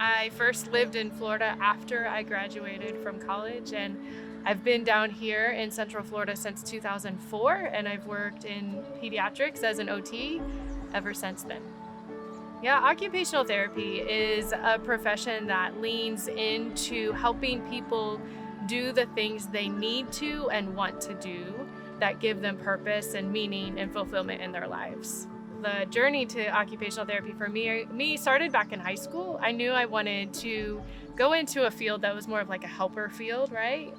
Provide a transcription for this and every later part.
I first lived in Florida after I graduated from college, and I've been down here in Central Florida since 2004, and I've worked in pediatrics as an OT ever since then. Yeah, occupational therapy is a profession that leans into helping people do the things they need to and want to do that give them purpose and meaning and fulfillment in their lives. The journey to occupational therapy for me started back in high school. I knew I wanted to go into a field that was more of like a helper field, right?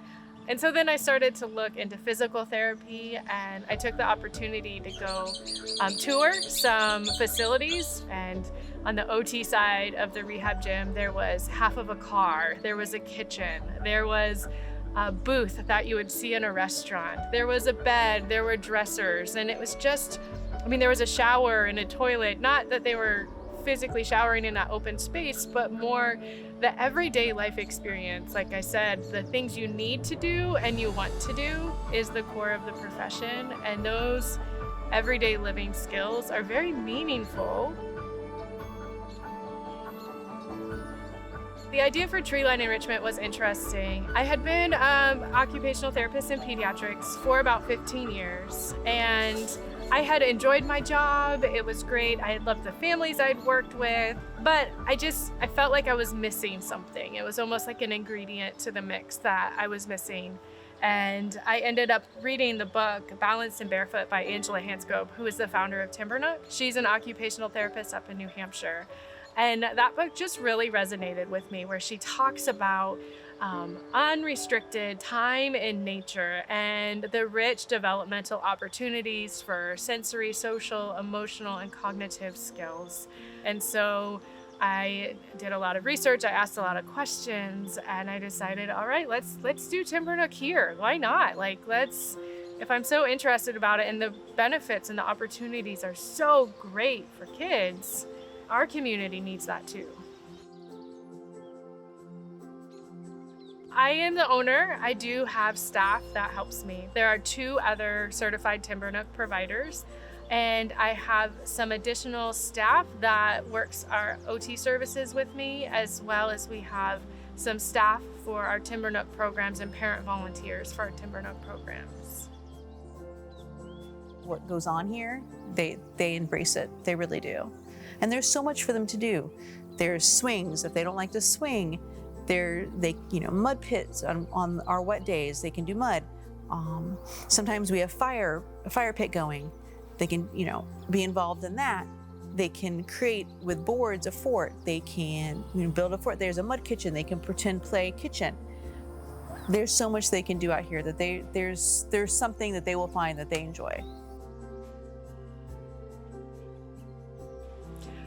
And so then I started to look into physical therapy, and I took the opportunity to go tour some facilities. And on the OT side of the rehab gym, there was half of a car, there was a kitchen, there was a booth that you would see in a restaurant, there was a bed, there were dressers, and it was just, there was a shower and a toilet. Not that they were physically showering in that open space, but more the everyday life experience. Like I said, the things you need to do and you want to do is the core of the profession, and those everyday living skills are very meaningful. The idea for Treeline Enrichment was interesting. I had been occupational therapist in pediatrics for about 15 years, and I had enjoyed my job. It was great. I had loved the families I'd worked with, but I felt like I was missing something. It was almost like an ingredient to the mix that I was missing. And I ended up reading the book Balanced and Barefoot by Angela Hanscope, who is the founder of Timbernook. She's an occupational therapist up in New Hampshire. And that book just really resonated with me, where she talks about unrestricted time in nature and the rich developmental opportunities for sensory, social, emotional, and cognitive skills. And so I did a lot of research, I asked a lot of questions, and I decided, all right, let's do Timbernook here. Why not? If I'm so interested about it, and the benefits and the opportunities are so great for kids, our community needs that too. I am the owner. I do have staff that helps me. There are 2 other certified Timbernook providers, and I have some additional staff that works our OT services with me, as well as we have some staff for our Timbernook programs and parent volunteers for our Timbernook programs. What goes on here, they embrace it. They really do. And there's so much for them to do. There's swings if they don't like to swing. Mud pits on our wet days, they can do mud. Sometimes we have a fire pit going. They can, be involved in that. They can create with boards a fort. They can build a fort. There's a mud kitchen. They can pretend play kitchen. There's so much they can do out here that there's something that they will find that they enjoy.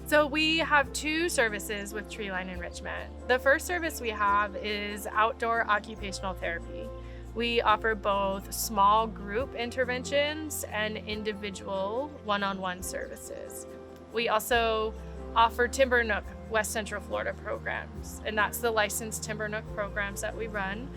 So we have 2 services with Treeline Enrichment. The first service we have is outdoor occupational therapy. We offer both small group interventions and individual one-on-one services. We also offer Timbernook West Central Florida programs, and that's the licensed Timbernook programs that we run.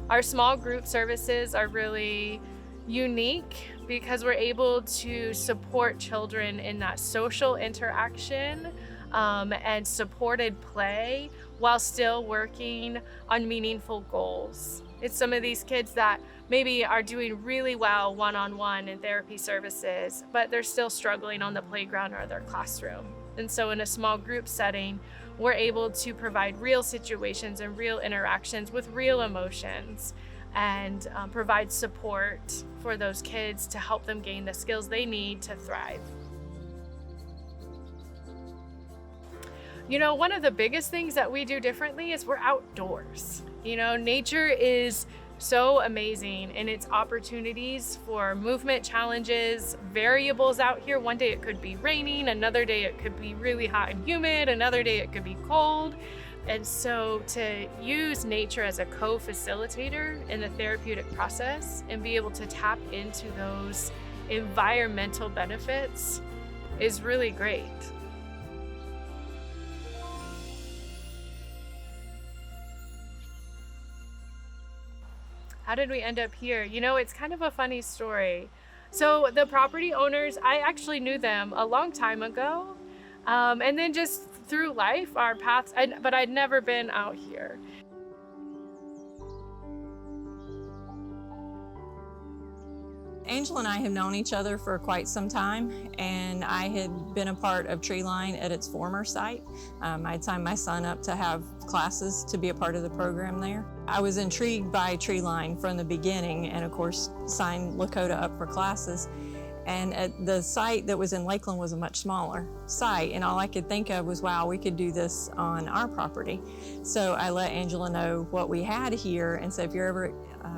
Our small group services are really unique because we're able to support children in that social interaction and supported play while still working on meaningful goals. It's some of these kids that maybe are doing really well one-on-one in therapy services, but they're still struggling on the playground or their classroom. And so in a small group setting, we're able to provide real situations and real interactions with real emotions, and provide support for those kids to help them gain the skills they need to thrive. One of the biggest things that we do differently is we're outdoors. Nature is so amazing in its opportunities for movement challenges, variables out here. One day it could be raining, another day it could be really hot and humid, another day it could be cold. And so to use nature as a co-facilitator in the therapeutic process and be able to tap into those environmental benefits is really great. How did we end up here? It's kind of a funny story. So the property owners, I actually knew them a long time ago. And then just through life, our paths, but I'd never been out here. Angela and I have known each other for quite some time, and I had been a part of Treeline at its former site. I'd signed my son up to have classes to be a part of the program there. I was intrigued by Treeline from the beginning, and of course signed Lakota up for classes. And at the site that was in Lakeland was a much smaller site, and all I could think of was, wow, we could do this on our property. So I let Angela know what we had here and said, if you're ever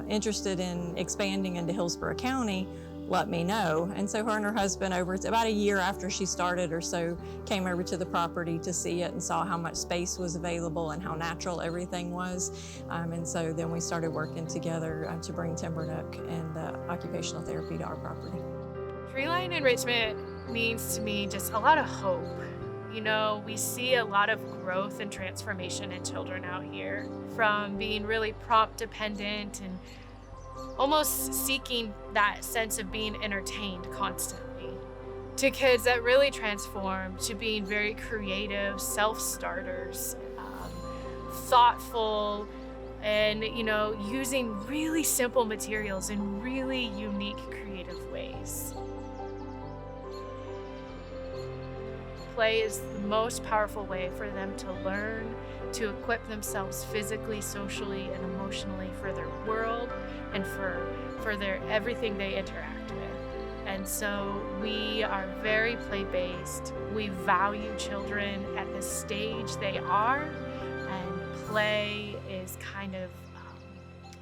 interested in expanding into Hillsborough County, let me know. And so her and her husband, over about a year after she started or so, came over to the property to see it and saw how much space was available and how natural everything was. And so then we started working together to bring timber nook and occupational therapy to our property. Treeline Enrichment means to me just a lot of hope. You know, we see a lot of growth and transformation in children out here, from being really prompt dependent and almost seeking that sense of being entertained constantly, to kids that really transform to being very creative, self-starters, thoughtful, and, you know, using really simple materials in really unique, creative ways. Play is the most powerful way for them to learn, to equip themselves physically, socially, and emotionally for their world and for their everything they interact with. And so we are very play-based. We value children at the stage they are, and play is kind of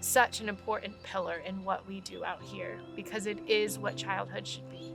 such an important pillar in what we do out here, because it is what childhood should be.